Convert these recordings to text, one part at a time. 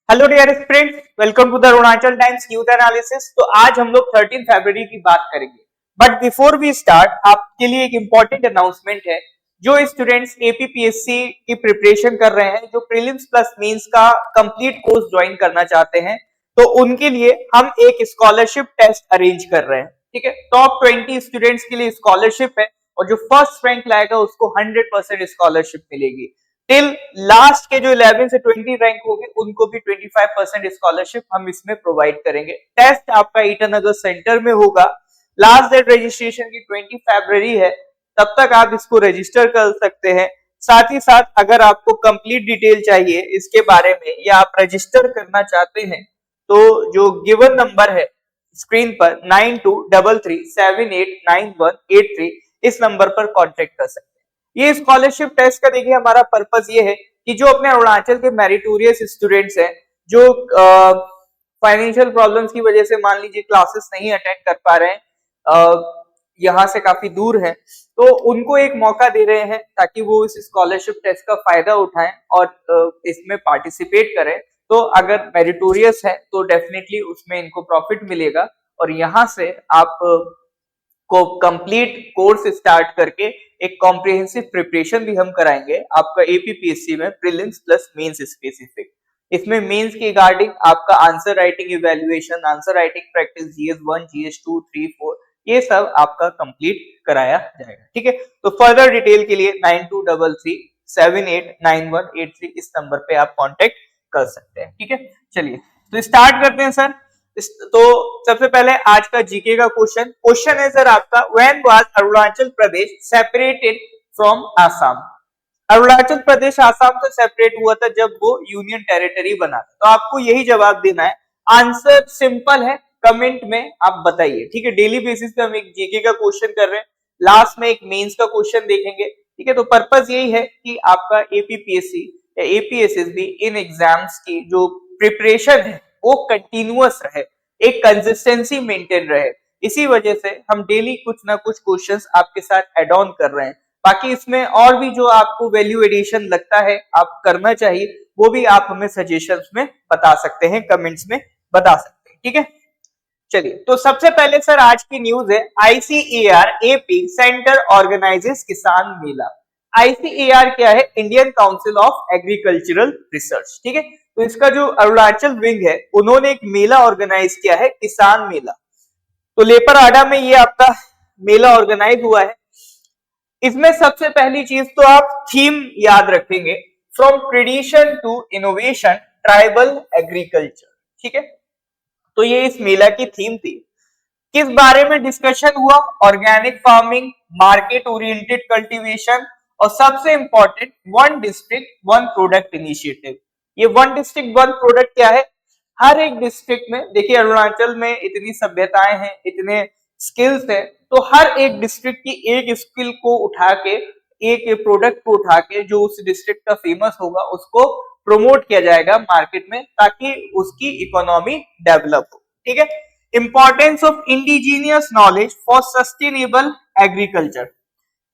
Hello dear friends, welcome to the Arunachal times youth analysis. तो आज हम लोग 13 फरवरी की बात करेंगे। बट बिफोर वी स्टार्ट, आपके लिए एक इंपॉर्टेंट अनाउंसमेंट है। जो स्टूडेंट्स एपीपीएससी की प्रिपरेशन कर रहे हैं, जो प्रीलिम्स प्लस मेंस का कंप्लीट कोर्स ज्वाइन करना चाहते हैं, तो उनके लिए हम एक स्कॉलरशिप टेस्ट अरेंज कर रहे हैं। ठीक है, टॉप 20 स्टूडेंट्स के लिए स्कॉलरशिप है और जो फर्स्ट रैंक लाएगा उसको 100% स्कॉलरशिप मिलेगी। टिल लास्ट के जो 11 से 20 रैंक होंगे उनको भी 25% स्कॉलरशिप हम इसमें प्रोवाइड करेंगे। टेस्ट आपका ईटानगर सेंटर में होगा। लास्ट डेट रजिस्ट्रेशन की 20 फरवरी है, तब तक आप इसको रजिस्टर कर सकते हैं। साथ ही साथ अगर आपको कंप्लीट डिटेल चाहिए इसके बारे में या आप रजिस्टर करना चाहते हैं, तो जो गिवन नंबर है स्क्रीन पर 9233789183, इस नंबर पर कॉन्टेक्ट कर सकते हैं। ये स्कॉलरशिप टेस्ट का देखिए हमारा पर्पस ये है कि जो अपने अरुणाचल के मेरिटोरियस स्टूडेंट्स हैं, जो फाइनेंशियल प्रॉब्लम्स की वजह से मान लीजिए क्लासेस नहीं अटेंड कर पा रहे हैं, यहाँ से काफी दूर है, तो उनको एक मौका दे रहे हैं ताकि वो इस स्कॉलरशिप टेस्ट का फायदा उठाएं और इसमें पार्टिसिपेट करें। तो अगर मेरिटोरियस है तो डेफिनेटली उसमें इनको प्रॉफिट मिलेगा और यहाँ से आप को कंप्लीट कोर्स स्टार्ट करके एक कॉम्प्रिहेंसिव प्रिपरेशन भी हम कराएंगे आपका एपीपीएससी में प्रीलिम्स प्लस मेंस स्पेसिफिक। इसमें मेंस की रिगार्डिंग आपका answer writing evaluation, answer writing practice, GS 1, GS 2, 3, 4, ये सब आपका कंप्लीट कराया जाएगा। ठीक है, तो फर्दर डिटेल के लिए 9233789183 इस नंबर पे आप कांटेक्ट कर सकते हैं। ठीक है, चलिए तो स्टार्ट करते हैं सर। तो सबसे पहले आज का जीके का क्वेश्चन है सर आपका, when was Arunachal Pradesh separated from Assam? Arunachal Pradesh Assam से सेपरेट हुआ था जब वो यूनियन टेरिटरी बना था। तो आपको यही जवाब देना है। आंसर सिंपल है, कमेंट में आप बताइए। ठीक है, डेली बेसिस पे हम एक जीके का क्वेश्चन कर रहे हैं, लास्ट में एक मेंस का क्वेश्चन देखेंगे। ठीक है, तो पर्पस यही है कि आपका एपीपीएससी या एपीएसएसबी इन एग्जाम्स की जो प्रिपरेशन है वो कंटिन्यूअस रहे, एक कंसिस्टेंसी मेंटेन रहे। इसी वजह से हम डेली कुछ ना कुछ क्वेश्चंस आपके साथ एड ऑन कर रहे हैं। बाकी इसमें और भी जो आपको वैल्यू एडिशन लगता है आप करना चाहिए, वो भी आप हमें सजेशंस में बता सकते हैं, कमेंट्स में बता सकते हैं। ठीक है, चलिए तो सबसे पहले सर आज की न्यूज है, आईसीएआर एपी सेंटर ऑर्गेनाइजेस किसान मेला। आईसीएआर क्या है? Indian council of agricultural research. ठीक है, तो इसका जो अरुणाचल विंग है उन्होंने एक मेला ऑर्गेनाइज किया है, किसान मेला। तो लेपरआडा में ये आपका मेला ऑर्गेनाइज हुआ है। इसमें सबसे पहली चीज तो आप थीम याद रखेंगे, from tradition to innovation tribal agriculture. ठीक है, तो ये इस मेला की थीम थी। किस बारे में डिस्कशन हुआ? Organic farming, market oriented cultivation और सबसे important one district one product initiative. ये वन डिस्ट्रिक्ट वन प्रोडक्ट क्या है? हर एक डिस्ट्रिक्ट में देखिए अरुणाचल में इतनी सभ्यताएं हैं, इतने स्किल्स हैं, तो हर एक डिस्ट्रिक्ट की एक स्किल को उठा के, एक प्रोडक्ट को उठा के जो उस डिस्ट्रिक्ट का फेमस होगा उसको प्रमोट किया जाएगा मार्केट में, ताकि उसकी इकोनॉमी डेवलप हो। ठीक है, importance of indigenous knowledge for sustainable agriculture.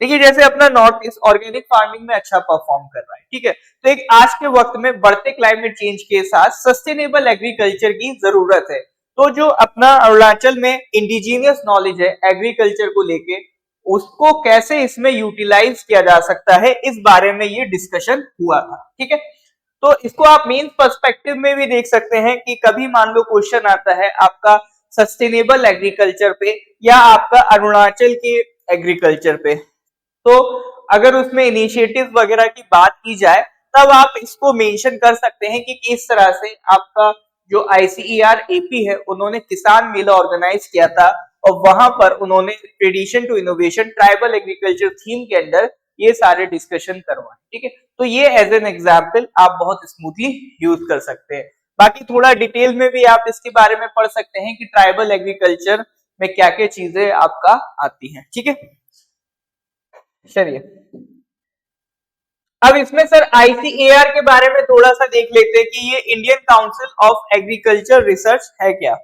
देखिए जैसे अपना नॉर्थ ईस्ट ऑर्गेनिक फार्मिंग में अच्छा परफॉर्म कर रहा है, ठीक है, तो एक आज के वक्त में बढ़ते क्लाइमेट चेंज के साथ सस्टेनेबल एग्रीकल्चर की जरूरत है। तो जो अपना अरुणाचल में इंडिजीनियस नॉलेज है एग्रीकल्चर को लेके, उसको कैसे इसमें यूटिलाइज किया जा सकता है, इस बारे में ये डिस्कशन हुआ था। ठीक है, तो इसको आप मेन पर्सपेक्टिव में भी देख सकते हैं कि कभी मान लो क्वेश्चन आता है आपका सस्टेनेबल एग्रीकल्चर पे या आपका अरुणाचल के एग्रीकल्चर पे, तो अगर उसमें इनिशिएटिव वगैरह की बात की जाए तब आप इसको मेंशन कर सकते हैं कि किस तरह से आपका जो आईसीईआर एपी है उन्होंने किसान मेला ऑर्गेनाइज किया था और वहां पर उन्होंने tradition to innovation tribal agriculture theme के अंदर ये सारे डिस्कशन करवाए। ठीक है, तो ये एज एन एग्जाम्पल आप बहुत स्मूथली यूज कर सकते हैं। बाकी थोड़ा डिटेल में भी आप इसके बारे में पढ़ सकते हैं कि ट्राइबल एग्रीकल्चर में क्या क्या चीजें आपका आती हैं। ठीक है, चलिए अब इसमें सर आईसीएआर के बारे में थोड़ा सा देख लेते हैं कि ये Indian council of agriculture research है क्या।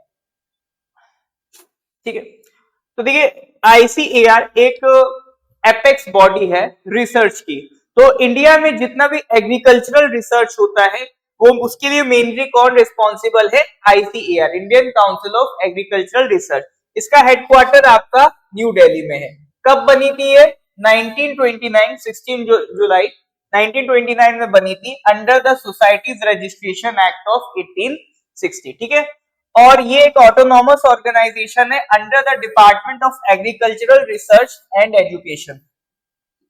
ठीक है, तो देखिए आईसीएआर एक एपेक्स बॉडी है रिसर्च की। तो इंडिया में जितना भी एग्रीकल्चरल रिसर्च होता है वो उसके लिए मेनली कौन रिस्पॉन्सिबल है? ICAR, Indian council of agricultural research. इसका हेडक्वार्टर आपका न्यू दिल्ली में है। कब बनी थी ये? 1929, 16 जुलाई 1929 में बनी थी, under the societies registration act of 1860। ठीक है, और ये एक ऑटोनॉमस ऑर्गेनाइजेशन है under the department of agricultural research and education.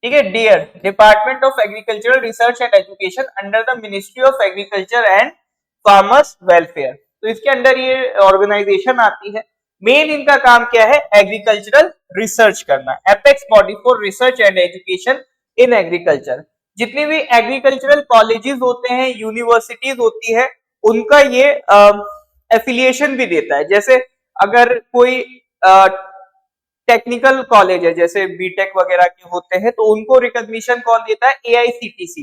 ठीक है, dear department of agricultural research and education under the ministry of agriculture and farmers welfare. तो इसके अंडर ये ऑर्गेनाइजेशन आती है। मेन इनका काम क्या है? एग्रीकल्चरल रिसर्च करना, apex body for research and education in agriculture. जितनी भी एग्रीकल्चरल कॉलेजेस होते हैं, यूनिवर्सिटीज होती है, उनका ये एफिलिएशन भी देता है। जैसे अगर कोई टेक्निकल कॉलेज है, जैसे बीटेक वगैरह के होते हैं, तो उनको रिकॉग्निशन कौन देता है? AICTE,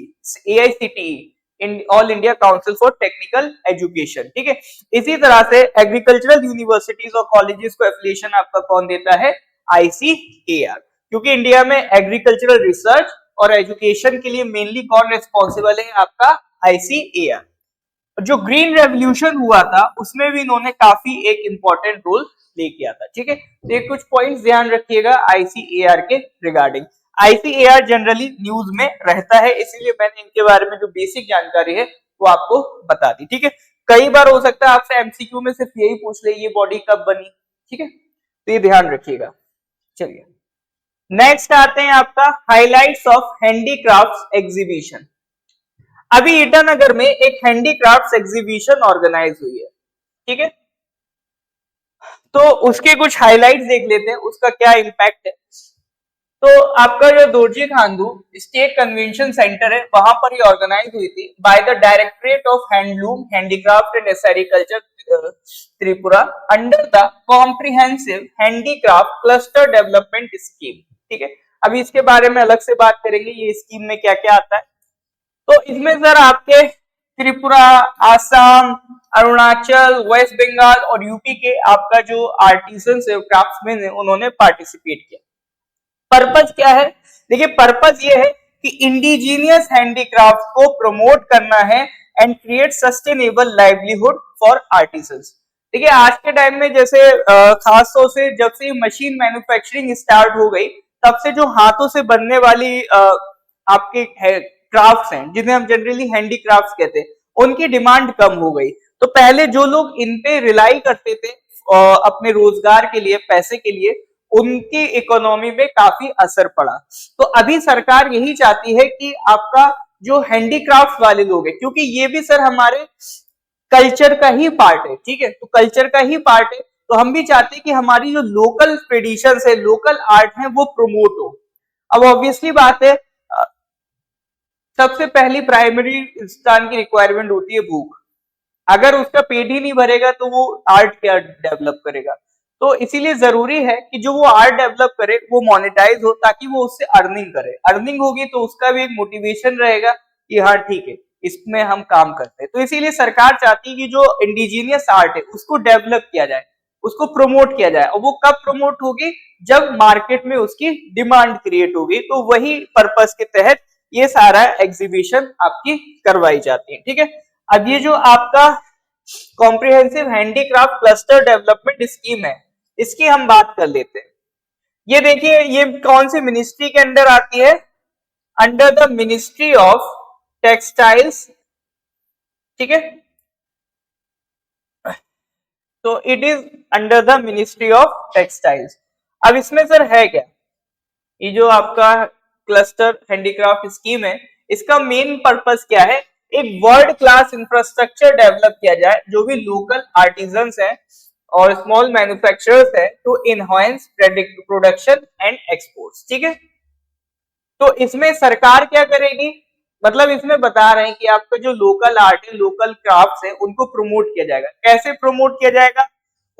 all India council for technical education. ठीक है, इसी तरह से एग्रीकल्चरल यूनिवर्सिटीज और कॉलेजेस को एफिलिएशन आपका कौन देता है? ICAR। क्योंकि इंडिया में एग्रीकल्चरल रिसर्च और एजुकेशन के लिए मेनली कौन रिस्पॉन्सिबल है? आपका ICAR। जो ग्रीन रेवोल्यूशन हुआ था उसमें भी इन्होंने काफी एक इंपॉर्टेंट रोल प्ले किया था। ठीक है, तो ये कुछ पॉइंट्स ध्यान रखिएगा ICAR के रिगार्डिंग। ICAR जनरली न्यूज में रहता है, इसीलिए मैंने इनके बारे में जो बेसिक जानकारी है वो आपको बता दी। ठीक है, कई बार हो सकता है आपसे MCQ में सिर्फ यही पूछ ले, ये बॉडी कब बनी। ठीक है, तो ये ध्यान रखिएगा। चलिए नेक्स्ट आते हैं आपका हाइलाइट्स ऑफ हैंडीक्राफ्ट्स एग्जीबिशन। अभी ईटानगर में एक हैंडीक्राफ्ट्स एग्जीबिशन ऑर्गेनाइज हुई है। ठीक है, तो उसके कुछ हाइलाइट्स देख लेते हैं, उसका क्या इम्पैक्ट है। तो आपका जो Dorji Khandu state convention centre है, वहां पर ये ऑर्गेनाइज हुई थी by the directorate of handloom, handicraft and sericulture Tripura under the comprehensive handicraft cluster development scheme. ठीक है, अभी इसके बारे में अलग से बात करेंगे, ये स्कीम में क्या क्या आता है। तो इसमें सर आपके त्रिपुरा, आसाम, अरुणाचल, वेस्ट बंगाल और यूपी के आपका जो आर्टिजन्स है, क्राफ्ट्समैन है, उन्होंने पार्टिसिपेट किया। पर्पस क्या है? देखिए पर्पस ये है कि इंडिजीनियस हैंडीक्राफ्ट को प्रमोट करना है and create sustainable livelihood for artisans. देखिए आज के टाइम में जैसे खास तौर से जब से मशीन मैन्युफैक्चरिंग स्टार्ट हो गई, तब से जो हाथों से बनने वाली आपके क्राफ्ट्स हैं, जिन्हें हम जनरली हैंडीक्राफ्ट्स कहते हैं, उनकी डिमांड कम हो गई। तो पहले जो लोग इन पे रिलाई करते थे अपने रोजगार के लिए, पैसे के लिए, उनकी इकोनॉमी में काफी असर पड़ा। तो अभी सरकार यही चाहती है कि आपका जो हैंडीक्राफ्ट वाले लोग हैं, क्योंकि ये भी सर हमारे कल्चर का ही पार्ट है। ठीक है, तो कल्चर का ही पार्ट है, तो हम भी चाहते हैं कि हमारी जो लोकल ट्रेडिशंस है, लोकल आर्ट है, वो प्रमोट हो। अब ऑब्वियसली बात है, सबसे पहली प्राइमरी इंसान की रिक्वायरमेंट होती है भूख। अगर उसका पेट ही नहीं भरेगा तो वो आर्ट क्या डेवलप करेगा। तो इसीलिए जरूरी है कि जो वो आर्ट डेवलप करे वो मोनेटाइज हो, ताकि वो उससे अर्निंग करे। अर्निंग होगी तो उसका भी एक मोटिवेशन रहेगा कि हाँ ठीक है, इसमें हम काम करते हैं। तो इसीलिए सरकार चाहती है कि जो इंडिजीनियस आर्ट है उसको डेवलप किया जाए, उसको प्रमोट किया जाए। और वो कब प्रमोट होगी? जब मार्केट में उसकी डिमांड क्रिएट होगी। तो वही पर्पस के तहत ये सारा एग्जीबिशन आपकी करवाई जाती है। ठीक है, अब ये जो आपका comprehensive handicraft cluster development scheme है, इसकी हम बात कर लेते हैं। ये देखिए, ये कौन सी मिनिस्ट्री के अंडर आती है? Under the ministry of textiles. ठीक है, तो it is under the ministry of textiles. अब इसमें सर है क्या? ये जो आपका क्लस्टर हैंडीक्राफ्ट स्कीम है, इसका मेन पर्पस क्या है? एक वर्ल्ड क्लास इंफ्रास्ट्रक्चर डेवलप किया जाए, जो भी लोकल आर्टिजन्स हैं और स्मॉल मैन्युफैक्चरर्स हैं, to enhance production and exports. ठीक है, तो इसमें सरकार क्या करेगी? मतलब इसमें बता रहे हैं कि आपका जो लोकल आर्ट है, लोकल क्राफ्ट्स है, उनको प्रमोट किया जाएगा। कैसे प्रमोट किया जाएगा?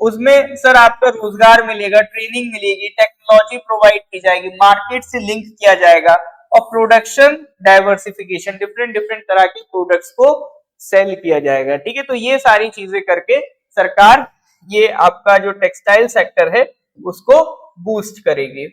उसमें सर आपका रोजगार मिलेगा, ट्रेनिंग मिलेगी, टेक्नोलॉजी प्रोवाइड की जाएगी, मार्केट से लिंक किया जाएगा, और प्रोडक्शन डाइवर्सिफिकेशन, डिफरेंट डिफरेंट तरह के प्रोडक्ट्स को सेल किया जाएगा। ठीक है, तो ये सारी चीजें करके सरकार ये आपका जो टेक्सटाइल सेक्टर है उसको बूस्ट करेगी।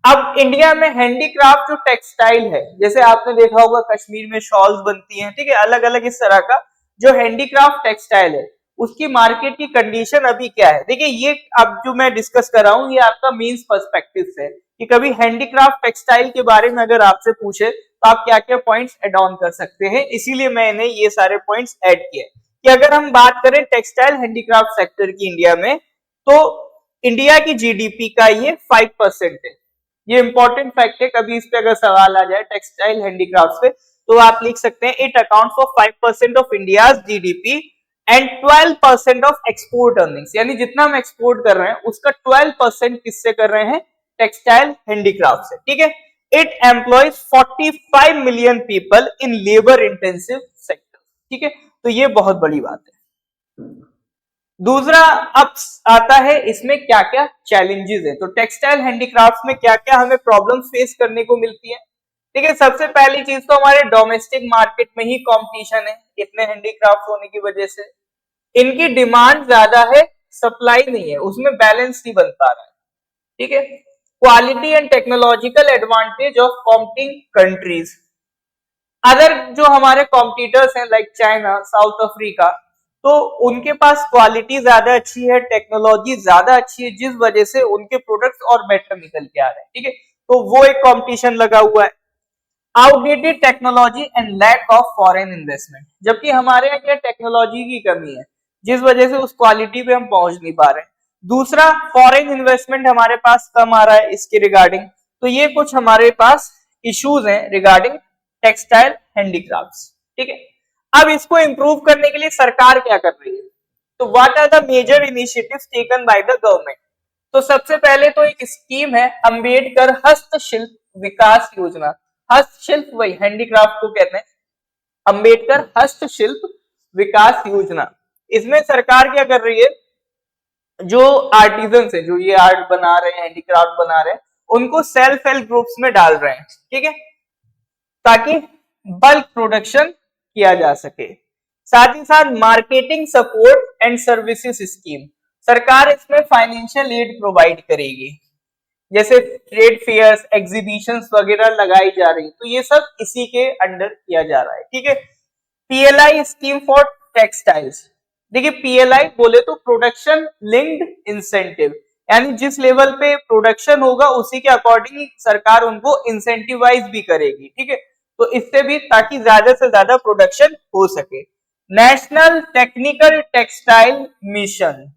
अब इंडिया में हैंडीक्राफ्ट जो टेक्सटाइल है, जैसे आपने देखा होगा कश्मीर में शॉल्स बनती हैं, ठीक है, अलग अलग इस तरह का जो हैंडीक्राफ्ट टेक्सटाइल है, उसकी मार्केट की कंडीशन अभी क्या है। देखिए ये अब जो मैं डिस्कस कर रहा हूं ये आपका मींस पर्सपेक्टिव से कि कभी हैंडीक्राफ्ट टेक्सटाइल के बारे में अगर आपसे पूछे तो आप क्या क्या पॉइंट्स एड ऑन कर सकते हैं, इसीलिए मैंने ये सारे पॉइंट्स ऐड किए कि अगर हम बात करें टेक्सटाइल हैंडीक्राफ्ट सेक्टर की इंडिया में, तो इंडिया की जीडीपी का ये 5% है। ये इंपॉर्टेंट फैक्ट है, कभी इस पे अगर सवाल आ जाए टेक्सटाइल हैंडीक्राफ्ट पे तो आप लिख सकते हैं it accounts for 5% of India's GDP and 12% of export earnings, यानी जितना हम एक्सपोर्ट कर रहे हैं उसका 12% किससे कर रहे हैं, टेक्सटाइल हैंडीक्राफ्ट से, ठीक है। It employees 45 million people in labour intensive sector, ठीक है, तो ये बहुत बड़ी बात है। दूसरा अब आता है इसमें क्या क्या चैलेंजेस है, तो टेक्सटाइल हैंडीक्राफ्ट में क्या क्या हमें प्रॉब्लम्स फेस करने को मिलती है। ठीक है, सबसे पहली चीज तो हमारे डोमेस्टिक मार्केट में ही कंपटीशन है, इतने हैंडीक्राफ्ट होने की वजह से इनकी डिमांड ज्यादा है, सप्लाई नहीं है, उसमें बैलेंस नहीं बन पा रहा है, ठीक है। Quality and technological advantage of competing countries, other जो हमारे कॉम्पिटिटर्स हैं लाइक चाइना, साउथ अफ्रीका, तो उनके पास क्वालिटी ज्यादा अच्छी है, टेक्नोलॉजी ज्यादा अच्छी है, जिस वजह से उनके प्रोडक्ट्स और बेटर निकल के आ रहे हैं, ठीक है, तो वो एक कंपटीशन लगा हुआ है। Outdated technology and lack of foreign investment, जबकि हमारे यहाँ क्या टेक्नोलॉजी की कमी है, जिस वजह से उस क्वालिटी पे हम पहुंच नहीं पा रहे हैं। दूसरा, फॉरेन इन्वेस्टमेंट हमारे पास कम आ रहा है इसके रिगार्डिंग, तो ये कुछ हमारे पास इश्यूज हैं रिगार्डिंग टेक्सटाइल हैंडीक्राफ्ट्स, ठीक है। अब इसको इंप्रूव करने के लिए सरकार क्या कर रही है, तो what are the major initiatives taken by the government, तो सबसे पहले तो एक स्कीम है अंबेडकर हस्तशिल्प विकास योजना। हस्तशिल्प वही हैंडीक्राफ्ट को कहते हैं, अंबेडकर हस्तशिल्प विकास योजना। इसमें सरकार क्या कर रही है, जो आर्टिजन है, जो ये आर्ट बना रहे हैं, हैंडीक्राफ्ट बना रहे हैं, उनको सेल्फ हेल्प ग्रुप्स में डाल रहे हैं, ठीक है, ताकि बल्क प्रोडक्शन किया जा सके। साथ ही साथ marketing support and services scheme, सरकार इसमें फाइनेंशियल एड प्रोवाइड करेगी, जैसे ट्रेड फेयर्स, एग्जीबिशंस वगैरह लगाई जा रही, तो ये सब इसी के अंडर किया जा रहा है, ठीक है। पीएलआई स्कीम फॉर टेक्सटाइल्स, देखिए पीएलआई बोले तो प्रोडक्शन लिंक्ड इंसेंटिव, यानी जिस लेवल पे प्रोडक्शन होगा उसी के अकॉर्डिंग सरकार उनको इंसेंटिवाइज भी करेगी, ठीक है, तो इससे भी ताकि ज्यादा से ज्यादा प्रोडक्शन हो सके। नेशनल टेक्निकल टेक्सटाइल मिशन,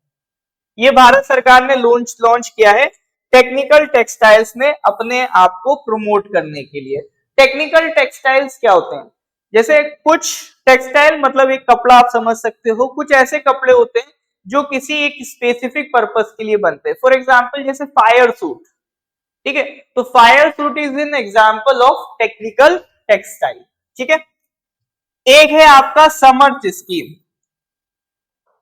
ये भारत सरकार ने लॉन्च किया है टेक्निकल टेक्सटाइल्स में अपने आप को प्रमोट करने के लिए। टेक्निकल टेक्सटाइल्स क्या होते हैं, जैसे कुछ टेक्सटाइल मतलब एक कपड़ा आप समझ सकते हो, कुछ ऐसे कपड़े होते हैं जो किसी एक स्पेसिफिक पर्पस के लिए बनते हैं, फॉर एग्जांपल जैसे फायर सूट, ठीक है, तो fire suit is an example of technical textile, ठीक है। एक है आपका समर्थ स्कीम,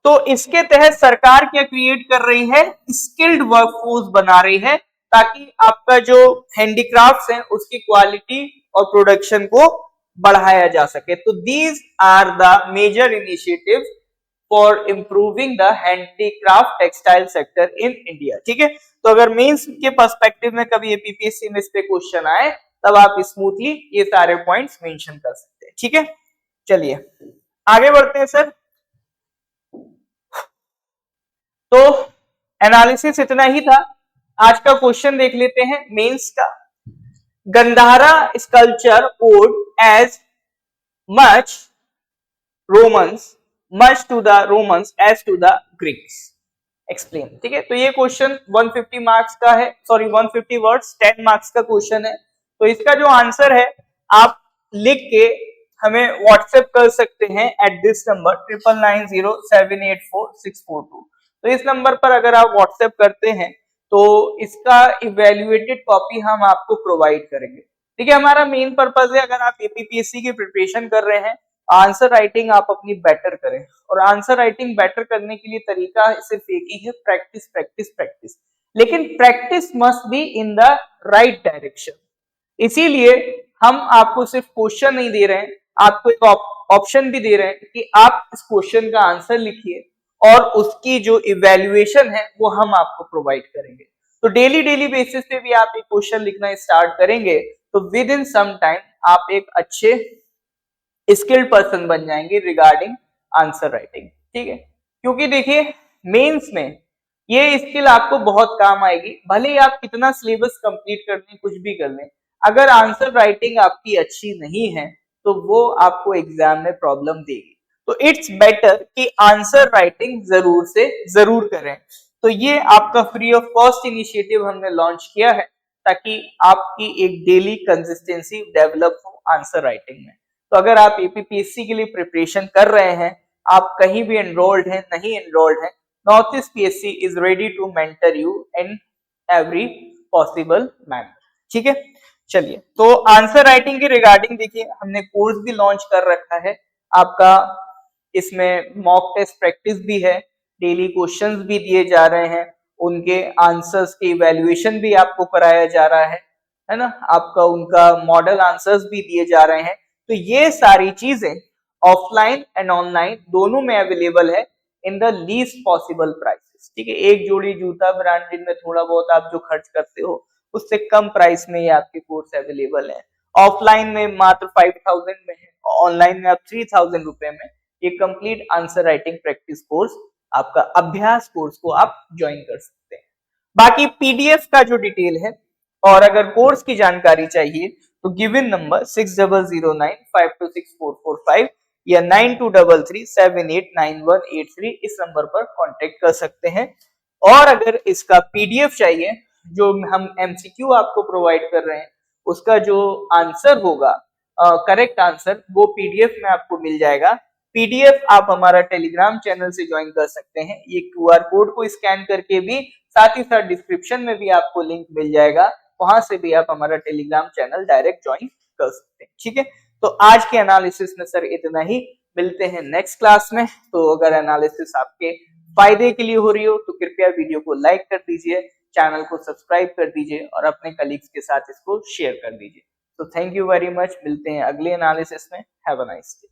तो इसके तहत सरकार क्या क्रिएट कर रही है, स्किल्ड वर्कफोर्स बना रही है, ताकि आपका जो हैंडीक्राफ्ट्स हैं उसकी क्वालिटी और प्रोडक्शन को बढ़ाया जा सके। तो these are the major initiatives for improving the handicraft textile sector in India, ठीक है। तो अगर मेंस के पर्सपेक्टिव में कभी एपीपीएससी में इस पे क्वेश्चन आए तब आप स्मूथली ये सारे पॉइंट्स मेंशन कर सकते हैं, ठीक है। चलिए आगे बढ़ते हैं सर। तो एनालिसिस इतना ही था, आज का क्वेश्चन देख लेते हैं मेंस का। Gandhara sculpture owed as much to the Romans as to the Greeks, explain, ठीक है। तो ये क्वेश्चन 150 मार्क्स का है, सॉरी 150 वर्ड्स 10 मार्क्स का क्वेश्चन है। तो इसका जो आंसर है आप लिख के हमें व्हाट्सएप कर सकते हैं एट दिस नंबर 9990784642। तो इस नंबर पर अगर आप व्हाट्सएप करते हैं तो इसका इवेल्युएटेड कॉपी हम आपको प्रोवाइड करेंगे, ठीक है। हमारा मेन पर्पस है, अगर आप एपीपीएससी की प्रिपरेशन कर रहे हैं, आंसर राइटिंग आप अपनी बेटर करें, और आंसर राइटिंग बेटर करने के लिए तरीका सिर्फ एक ही है, प्रैक्टिस प्रैक्टिस प्रैक्टिस, लेकिन practice must be in the right direction. इसीलिए हम आपको सिर्फ क्वेश्चन नहीं दे रहे हैं, आपको एक ऑप्शन भी दे रहे हैं कि आप इस क्वेश्चन का आंसर लिखिए और उसकी जो इवैल्यूएशन है वो हम आपको प्रोवाइड करेंगे। तो डेली डेली बेसिस पे भी आप एक क्वेश्चन लिखना स्टार्ट करेंगे तो विद इन सम टाइम आप एक अच्छे स्किल्ड पर्सन बन जाएंगे रिगार्डिंग आंसर राइटिंग, ठीक है। क्योंकि देखिए मेंस में ये स्किल आपको बहुत काम आएगी, भले ही आप कितना सिलेबस कंप्लीट कर लें, कुछ भी कर लें, अगर आंसर राइटिंग आपकी अच्छी नहीं है तो वो आपको एग्जाम में प्रॉब्लम देगी। तो इट्स बेटर कि आंसर राइटिंग जरूर से जरूर करें। तो ये आपका फ्री ऑफ कॉस्ट इनिशिएटिव हमने लॉन्च किया है ताकि आपकी एक डेली कंसिस्टेंसी डेवलप हो आंसर राइटिंग में। तो अगर आप एपीपीएससी के लिए प्रिपरेशन कर रहे हैं, आप कहीं भी एनरोल्ड हैं, नहीं एनरोल्ड हैं, north east PSC is ready to mentor you in every possible manner, ठीक है। चलिए, तो आंसर राइटिंग के रिगार्डिंग देखिए हमने कोर्स भी लॉन्च कर रखा है आपका, इसमें मॉक टेस्ट प्रैक्टिस भी है, डेली क्वेश्चंस भी दिए जा रहे हैं, उनके आंसर्स के इवैल्यूएशन भी आपको कराया जा रहा है ना, आपका उनका मॉडल आंसर्स भी दिए जा रहे हैं। तो ये सारी चीजें ऑफलाइन एंड ऑनलाइन दोनों में अवेलेबल है in the least possible prices, ठीक है। एक जोड़ी जूता ब्रांडेड में थोड़ा बहुत आप जो खर्च करते हो उससे कम प्राइस में ये आपके कोर्स अवेलेबल है। ऑफलाइन में मात्र 5000 में है, ऑनलाइन में आप 3000 रुपए में ये complete answer writing practice course, आपका अभ्यास कोर्स को आप ज्वाइन कर सकते हैं। बाकी पीडीएफ का जो डिटेल है और अगर कोर्स की जानकारी चाहिए तो गिवन नंबर 6009526445 या 9233789183 इस नंबर पर कांटेक्ट कर सकते हैं। और अगर इसका पीडीएफ चाहिए जो हम एमसीक्यू आपको प्रोवाइड कर रहे हैं उसका जो आंसर होगा करेक्ट आंसर वो पीडीएफ में आपको मिल जाएगा। पीडीएफ आप हमारा टेलीग्राम चैनल से ज्वाइन कर सकते हैं, ये क्यूआर कोड को स्कैन करके भी, साथ ही साथ डिस्क्रिप्शन में भी आपको लिंक मिल जाएगा, वहां से भी आप हमारा टेलीग्राम चैनल डायरेक्ट ज्वाइन कर सकते हैं, ठीक है। तो आज के एनालिसिस में सर इतना ही, मिलते हैं नेक्स्ट क्लास में। तो अगर एनालिसिस आपके फायदे के लिए हो रही हो तो कृपया वीडियो को लाइक कर दीजिए, चैनल को सब्सक्राइब कर दीजिए और अपने कलीग्स के साथ इसको शेयर कर दीजिए। तो थैंक यू वेरी मच, मिलते हैं अगले एनालिसिस में। Have a nice day.